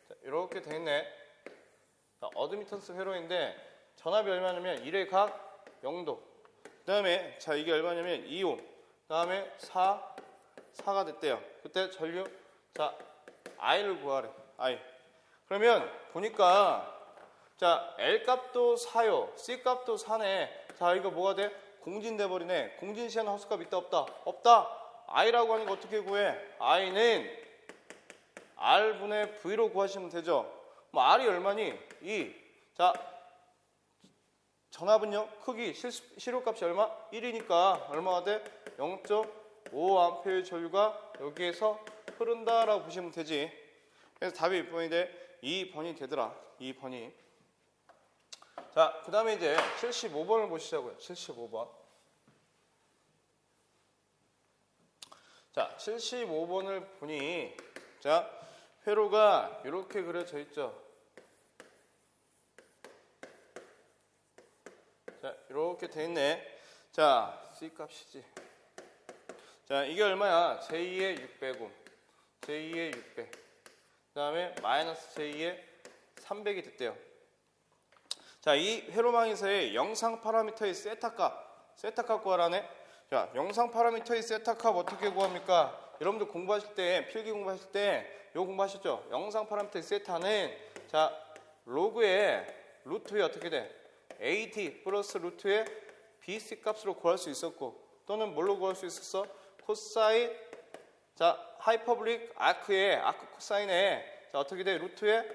S1: 자, 이렇게 되어 있네. 자, 어드미턴스 회로인데 전압이 얼마냐면 1의 각 0도. 그 다음에 자, 이게 얼마냐면 2옴. 그 다음에 4가 됐대요. 그때 전류 자, I를 구하래. I. 그러면 보니까 자, L 값도 4요. C 값도 4네. 자, 이거 뭐가 돼? 공진돼 버리네. 공진시하는 허수값 있다 없다? 없다. I라고 하는 거 어떻게 구해? I는 R분의 V로 구하시면 되죠. 뭐 R이 얼마니? 2. 자, 전압은요? 크기, 실효값이 얼마? 1이니까 얼마가 돼? 0.5A의 전류가 여기에서 흐른다라고 보시면 되지. 그래서 답이 몇 번이 돼? 2번이 되더라. 2번이. 자, 그 다음에 이제 75번을 보시자고요. 75번. 자, 75번을 보니 자, 회로가 이렇게 그려져 있죠. 자, 이렇게 돼 있네. 자, C 값이지. 자, 이게 얼마야? j2의 600옴. j2의 600. 그 다음에 마이너스 j2의 300이 됐대요. 자, 이 회로망에서의 영상 파라미터의 세타값 구하라네. 자, 영상 파라미터의 세타값 어떻게 구합니까? 여러분들 공부하실 때, 필기 공부하실 때 이거 공부하셨죠? 영상 파라미터의 세타는 자, 로그의 루트에 어떻게 돼? AT 플러스 루트의 BC 값으로 구할 수 있었고 또는 뭘로 구할 수 있었어? 코사인 자, 하이퍼블릭 아크의 아크 코사인에 자, 어떻게 돼? 루트의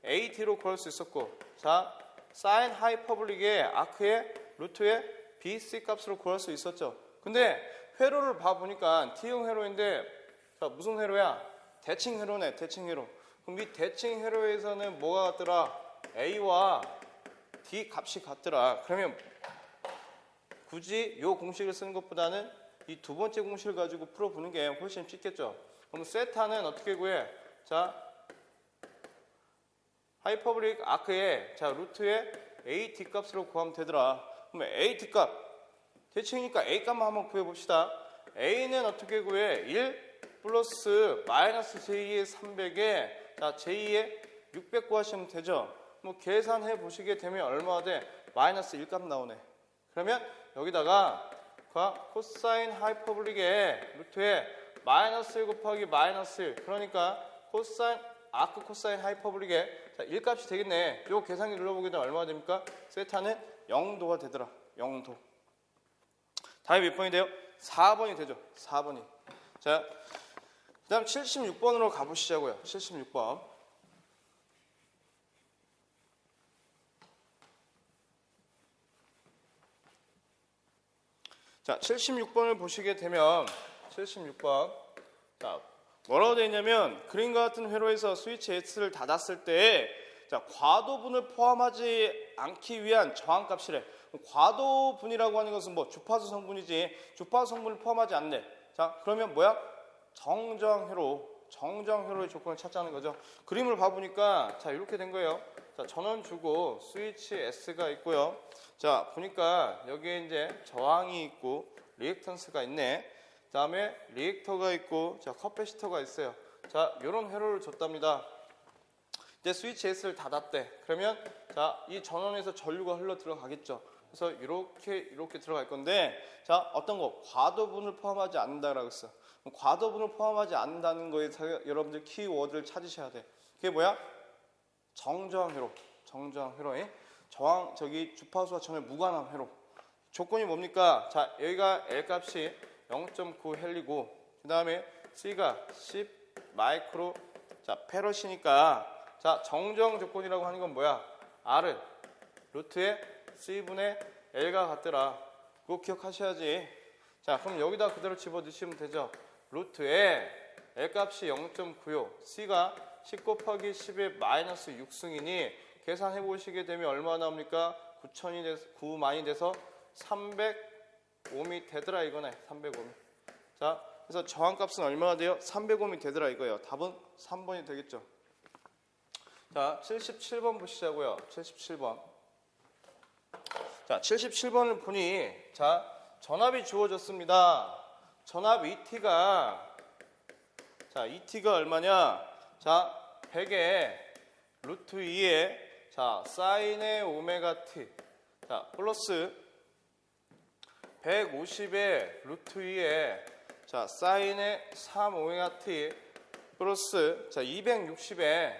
S1: AT로 구할 수 있었고 자, 사인 하이퍼블릭의 아크의 루트의 BC 값으로 구할 수 있었죠. 근데 회로를 봐보니까 T형 회로인데 자, 무슨 회로야? 대칭 회로네. 대칭 회로. 그럼 이 대칭 회로에서는 뭐가 같더라? A와 D 값이 같더라. 그러면 굳이 이 공식을 쓰는 것보다는 이 두 번째 공식을 가지고 풀어보는 게 훨씬 쉽겠죠. 그럼 세타는 어떻게 구해? 자, 하이퍼블릭 아크의 자, 루트의 AT 값으로 구하면 되더라. 그럼 AT 값 대칭이니까 A 값만 한번 구해봅시다. A는 어떻게 구해? 1 플러스 마이너스 j2의 300에 자, j2의 600 구하시면 되죠. 뭐 계산해 보시게 되면 얼마가 돼? 마이너스 1 값 나오네. 그러면 여기다가 코사인 하이퍼블릭의 루트에 마이너스 1 곱하기 마이너스 1 그러니까 코사인 아크 코사인 하이퍼볼릭의 자, 1값이 되겠네. 요 계산기 눌러보게 되면 얼마가 됩니까? 세타는 0도가 되더라. 0도. 답이 몇 번이 돼요? 4번이 되죠. 4번이. 자, 그 다음 76번으로 가보시자고요. 76번. 자, 76번을 보시게 되면 76번. 자, 뭐라고 되어 있냐면 그림과 같은 회로에서 스위치 S를 닫았을 때 자, 과도분을 포함하지 않기 위한 저항값이래. 과도분이라고 하는 것은 뭐 주파수 성분이지 주파수 성분을 포함하지 않네. 자, 그러면 뭐야? 정정회로의 조건을 찾자는 거죠. 그림을 봐보니까 자, 이렇게 된 거예요. 자, 전원 주고 스위치 S가 있고요. 자, 보니까 여기에 이제 저항이 있고 리액턴스가 있네. 그 다음에 리액터가 있고 자, 커패시터가 있어요. 자, 이런 회로를 줬답니다. 이제 스위치 S를 닫았대. 그러면 자, 이 전원에서 전류가 흘러 들어가겠죠. 그래서 이렇게 들어갈 건데 자, 어떤 거? 과도분을 포함하지 않는다라고 했어. 과도분을 포함하지 않는다는 거에서 여러분들 키워드를 찾으셔야 돼. 그게 뭐야? 정저항회로. 정저항회로에 저항 저기 주파수와 전혀 무관한 회로. 조건이 뭡니까? 자, 여기가 L 값이 0.9 헬리고 그 다음에 C가 10 마이크로 자, 페럿이니까 자, 정저항 조건이라고 하는 건 뭐야? R은 루트에 C분의 L가 같더라. 그거 기억하셔야지. 자, 그럼 여기다 그대로 집어넣으시면 되죠. 루트에 L 값이 0.9요. C가 10 곱하기 10의 마이너스 6승이니 계산해 보시게 되면 얼마 나옵니까? 9만이 돼서 305미 되더라 이거네. 305미. 자, 그래서 저항값은 얼마나 돼요? 305미 되더라 이거예요. 답은 3번이 되겠죠. 자, 77번 보시자고요. 77번. 자, 77번을 보니 자, 전압이 주어졌습니다. 전압 ET가 자, ET가 얼마냐? 자, 100에 루트 2에 자, 사인의 오메가 T. 자, 플러스 150에 루트 2에 자, 사인의 3 오메가 T 플러스 자, 260에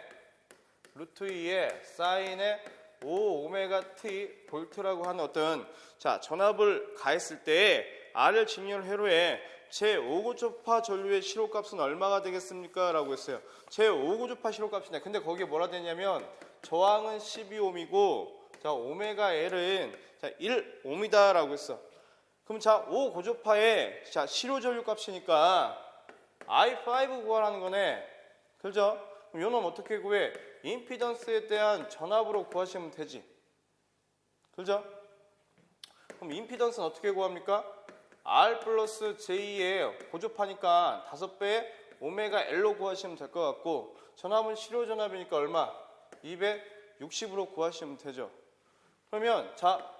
S1: 루트 2에 사인의 5 오메가 T 볼트라고 하는 어떤 자, 전압을 가했을 때 R을 직렬 회로에 제5구조파 전류의 시로값은 얼마가 되겠습니까? 라고 했어요. 제5구조파 시로값이네. 근데 거기에 뭐라 되냐면 저항은 12옴이고 자, 오메가 L은 자, 1옴이다 라고 했어. 그럼 자, 5고조파의 자, 시로 전류 값이니까 I5 구하라는 거네. 그죠? 그럼 요놈 어떻게 구해? 임피던스에 대한 전압으로 구하시면 되지. 그죠? 그럼 임피던스는 어떻게 구합니까? R 플러스 J의 고조파니까 5배의 오메가 L로 구하시면 될 것 같고 전압은 시료 전압이니까 얼마? 260으로 구하시면 되죠. 그러면 자,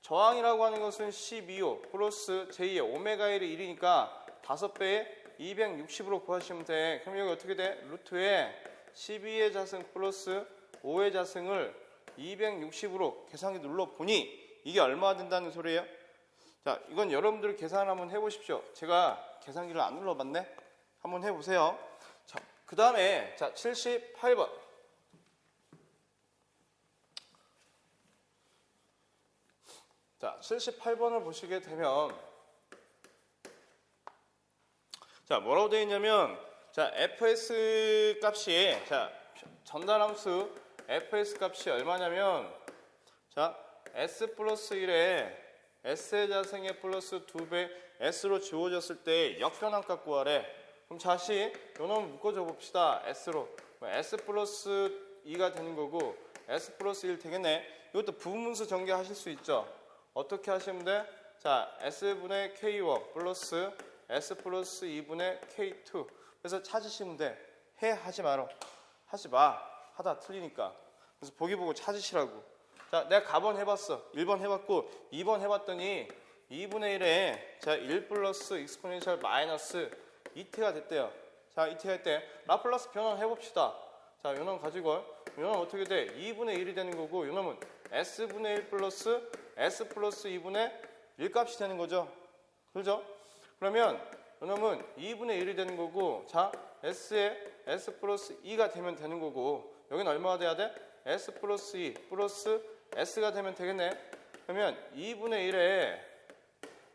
S1: 저항이라고 하는 것은 12호 플러스 J의 오메가 L이 1이니까 5배의 260으로 구하시면 돼. 그럼 여기 어떻게 돼? 루트에 12의 자승 플러스 5의 자승을 260으로 계산기 눌러보니 이게 얼마가 된다는 소리예요? 자, 이건 여러분들 계산 한번 해보십시오. 제가 계산기를 안 눌러봤네? 한번 해보세요. 자, 그 다음에 자, 78번. 자, 78번을 보시게 되면 자, 뭐라고 되어 있냐면 자, fs 값이 자, 전달함수 fs 값이 얼마냐면 자, s 플러스 1에 s의 자승의 플러스 2배 s로 주어졌을 때 역변환값 구하래. 그럼 다시 요놈 묶어줘 봅시다. s로 s 플러스 2가 되는 거고 s 플러스 1 되겠네. 이것도 부분분수 전개하실 수 있죠. 어떻게 하시면 돼? 자, s분의 k1 플러스 s 플러스 2분의 k2 그래서 찾으시면 돼. 해 하지 마라. 하지 마. 하다 틀리니까. 그래서 보기 보고 찾으시라고. 자, 내가 가번 해봤어. 1번 해봤고 2번 해봤더니 2분의 1에 자, 1 플러스 익스포넨셜 마이너스 2t가 됐대요. 자, 2t가 했대. 라플라스 변환 해봅시다. 자, 요놈 가지고 요놈 어떻게 돼? 2분의 1이 되는 거고 요놈은 s분의 1 플러스 s 플러스 2분의 1 값이 되는 거죠. 그렇죠? 그러면 이놈은 2분의 1이 되는 거고, 자, S에 S 플러스 2가 되면 되는 거고, 여기는 얼마가 돼야 돼? S 플러스 2 플러스 S가 되면 되겠네. 그러면 2분의 1에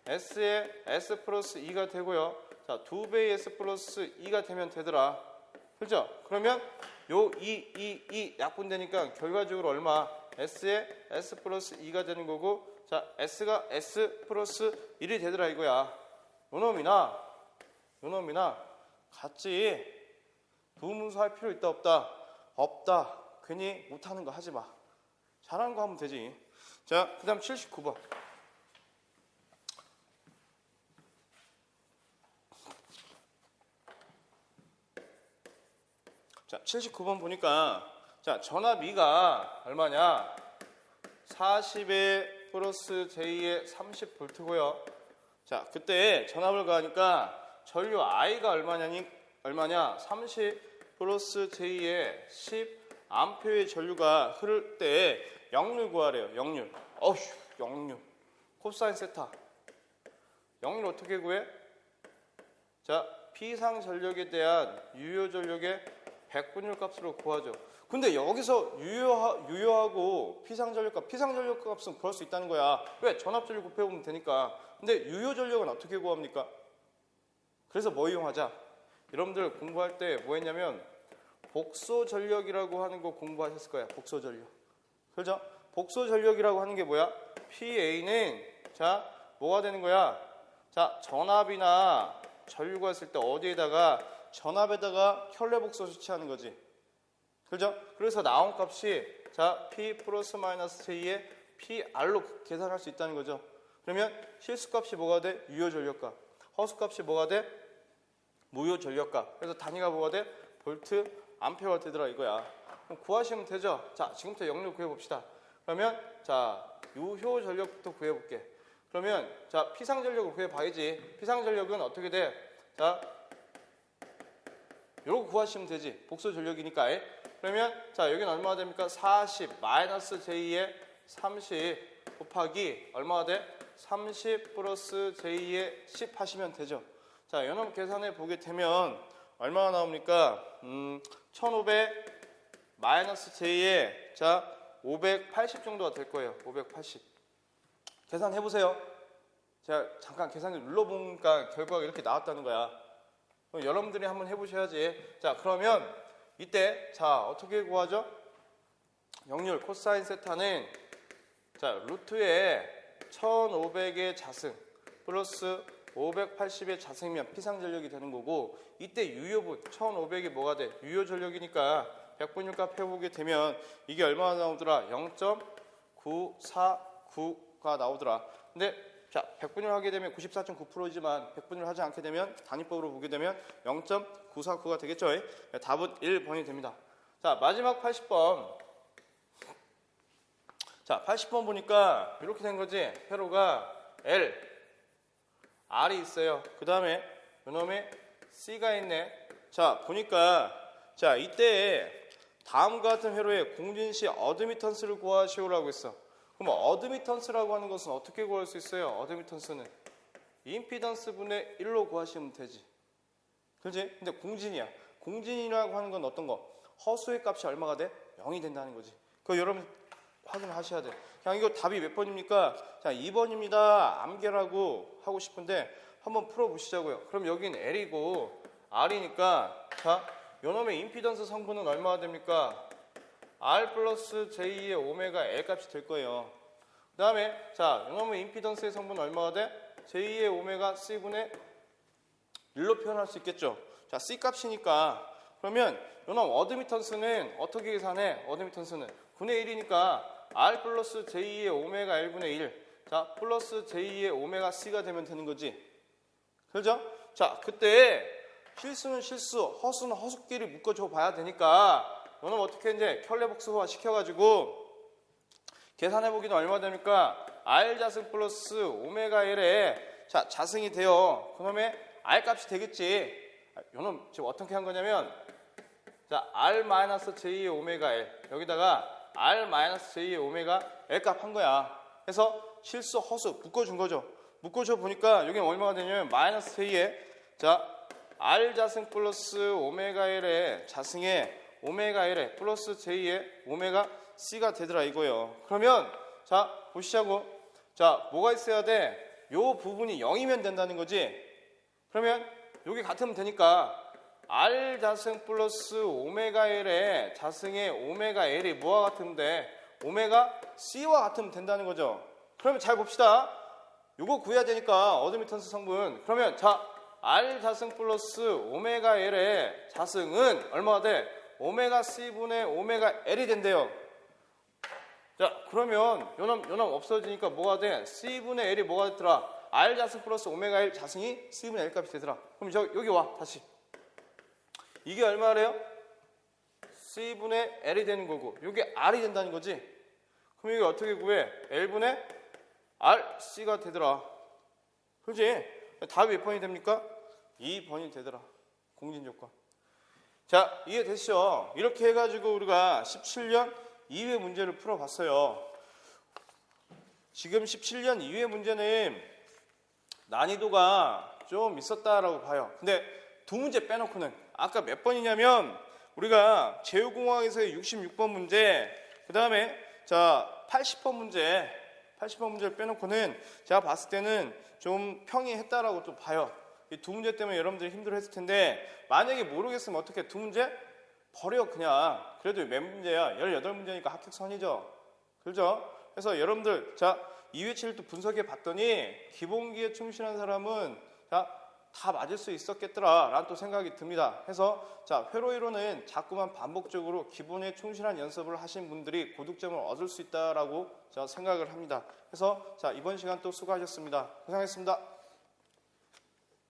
S1: S에 S 플러스 2가 되고요. 자, 2배의 S 플러스 2가 되면 되더라. 그죠? 그러면 요 2 약분되니까 결과적으로 얼마? S에 S 플러스 2가 되는 거고, 자, S가 S 플러스 1이 되더라 이거야. 요놈이나 같이 부문서 할 필요 있다 없다? 없다. 괜히 못하는 거 하지 마. 잘하는 거 하면 되지. 자, 그 다음 79번. 자, 79번 보니까, 자, 전압 E가 얼마냐? 40에 플러스 J에 30V고요. 자, 그때 전압을 가하니까 전류 I가 얼마냐? 30 플러스 J에 10A의 전류가 흐를 때 역류 구하래요. 역류. 역류. 코사인 세타. 역류 어떻게 구해? 자, 피상 전력에 대한 유효 전력의 100분율 값으로 구하죠. 근데 여기서 유효하고 피상 전력 값은 구할 수 있다는 거야. 왜? 전압 전력 곱해보면 되니까. 근데 유효 전력은 어떻게 구합니까? 그래서 뭐 이용하자? 여러분들 공부할 때 뭐 했냐면 복소 전력이라고 하는 거 공부하셨을 거야. 복소 전력. 그죠? 복소 전력이라고 하는 게 뭐야? PA는 자, 뭐가 되는 거야? 자, 전압이나 전류가 있을 때 어디에다가 전압에다가 혈례 복소 조치하는 거지. 그죠? 그래서 나온 값이 자, P 플러스 마이너스 J에 PR로 계산할 수 있다는 거죠. 그러면 실수값이 뭐가 돼? 유효 전력값. 허수값이 뭐가 돼? 무효 전력값. 그래서 단위가 뭐가 돼? 볼트, 암페어가 되더라 이거야. 그럼 구하시면 되죠. 자, 지금부터 역류 구해봅시다. 그러면 자, 유효 전력부터 구해볼게. 그러면 자, 피상 전력을 구해봐야지. 피상 전력은 어떻게 돼? 자, 요거 구하시면 되지. 복소 전력이니까. 그러면 자, 여기는 얼마가 됩니까? 40 마이너스 J에 30 곱하기 얼마가 돼? 30 플러스 J에 10 하시면 되죠. 자, 요놈 계산해 보게 되면 얼마가 나옵니까? 1500 마이너스 J에 자, 580 정도가 될 거예요. 580. 계산해 보세요. 제가 잠깐 계산기 눌러보니까 결과가 이렇게 나왔다는 거야. 그럼 여러분들이 한번 해보셔야지. 자, 그러면 이때 자, 어떻게 구하죠? 역률 코사인 세타는 자, 루트에 1500의 자승 플러스 580의 자승이면 피상전력이 되는 거고, 이때 유효분 1500이 뭐가 돼? 유효 전력이니까 100분율값 해보게 되면 이게 얼마나 나오더라? 0.949가 나오더라. 근데 자, 100분율 하게 되면 94.9%이지만 100분율 하지 않게 되면 단위법으로 보게 되면 0.949가 되겠죠. 답은 1번이 됩니다. 자, 마지막 80번. 자, 80번 보니까 이렇게 된 거지. 회로가 L, R이 있어요. 그 다음에 요놈에 C가 있네. 자, 보니까 자, 이때 다음과 같은 회로에 공진시 어드미턴스를 구하시오라고 했어. 그럼 어드미턴스라고 하는 것은 어떻게 구할 수 있어요? 어드미턴스는 임피던스 분의 1로 구하시면 되지. 그렇지? 근데 공진이야. 공진이라고 하는 건 어떤 거? 허수의 값이 얼마가 돼? 0이 된다는 거지. 그거 여러분 확인하셔야 돼. 그냥 이거 답이 몇 번입니까? 자, 2번입니다. 암기라고 하고 싶은데 한번 풀어보시자고요. 그럼 여긴 L이고 R이니까 자, 요놈의 임피던스 성분은 얼마가 됩니까? R 플러스 J의 오메가 L 값이 될 거예요. 그 다음에 자, 요놈의 임피던스의 성분은 얼마가 돼? J의 오메가 C분의 1로 표현할 수 있겠죠. 자, C 값이니까 그러면 요놈 어드미턴스는 어떻게 계산해? 어드미턴스는 9분의 1이니까 R 플러스 J의 오메가 L분의 1 자, 플러스 J의 오메가 C가 되면 되는 거지. 그렇죠? 자, 그때 실수는 실수, 허수는 허수끼리 묶어줘 봐야 되니까 너는 어떻게 이제 켤레복수화 시켜가지고 계산해보기는 얼마 됩니까? R 자승 플러스 오메가 L에 자, 자승이 돼요. 그러면 R 값이 되겠지. 요놈 지금 어떻게 한 거냐면 자, R 마이너스 J의 오메가 L 여기다가 R 마이너스 J의 오메가 L 값 한 거야. 그래서 실수, 허수 묶어준 거죠. 묶어줘 보니까 여기 얼마가 되냐면 마이너스 J의 자, R 자승 플러스 오메가 L의 자승에 오메가 L의 플러스 J의 오메가 C가 되더라 이거예요. 그러면 자 보시자고. 자 뭐가 있어야 돼? 요 부분이 0이면 된다는 거지. 그러면 여기 같으면 되니까 R 자승 플러스 오메가 L의 자승에 오메가 L이 뭐와 같으면 돼? 오메가 C와 같으면 된다는 거죠. 그러면 잘 봅시다. 요거 구해야 되니까 어드미턴스 성분. 그러면 자 R 자승 플러스 오메가 L의 자승은 얼마가 돼? 오메가 C분의 오메가 L이 된대요. 자 그러면 요놈 없어지니까 뭐가 돼? C분의 L이 뭐가 됐더라? R 자승 플러스 오메가 L 자승이 C분의 L 값이 되더라. 그럼 여기 와 다시. 이게 얼마래요? C분의 L이 되는 거고 이게 R이 된다는 거지. 그럼 이게 어떻게 구해? L분의 RC가 되더라. 그렇지? 답이 몇 번이 됩니까? 2번이 되더라. 공진조건. 자, 이해되시죠? 이렇게 해가지고 우리가 17년 2회 문제를 풀어봤어요. 지금 17년 2회 문제는 난이도가 좀 있었다라고 봐요. 근데 두 문제 빼놓고는 아까 몇 번이냐면 우리가 제후공학에서의 66번 문제, 그 다음에 자 80번 문제를 빼놓고는 제가 봤을 때는 좀 평이했다라고 또 봐요. 이 두 문제 때문에 여러분들이 힘들어했을 텐데 만약에 모르겠으면 어떻게 두 문제 버려 그냥. 그래도 몇 문제야? 18문제니까 합격선이죠. 그렇죠? 그래서 여러분들 자 2회치를 또 분석해 봤더니 기본기에 충실한 사람은 다 맞을 수 있었겠더라 라는 또 생각이 듭니다. 해서 자 회로이론은 자꾸만 반복적으로 기본에 충실한 연습을 하신 분들이 고득점을 얻을 수 있다라고 생각을 합니다. 그래서 자 이번 시간 또 수고하셨습니다. 고생하셨습니다.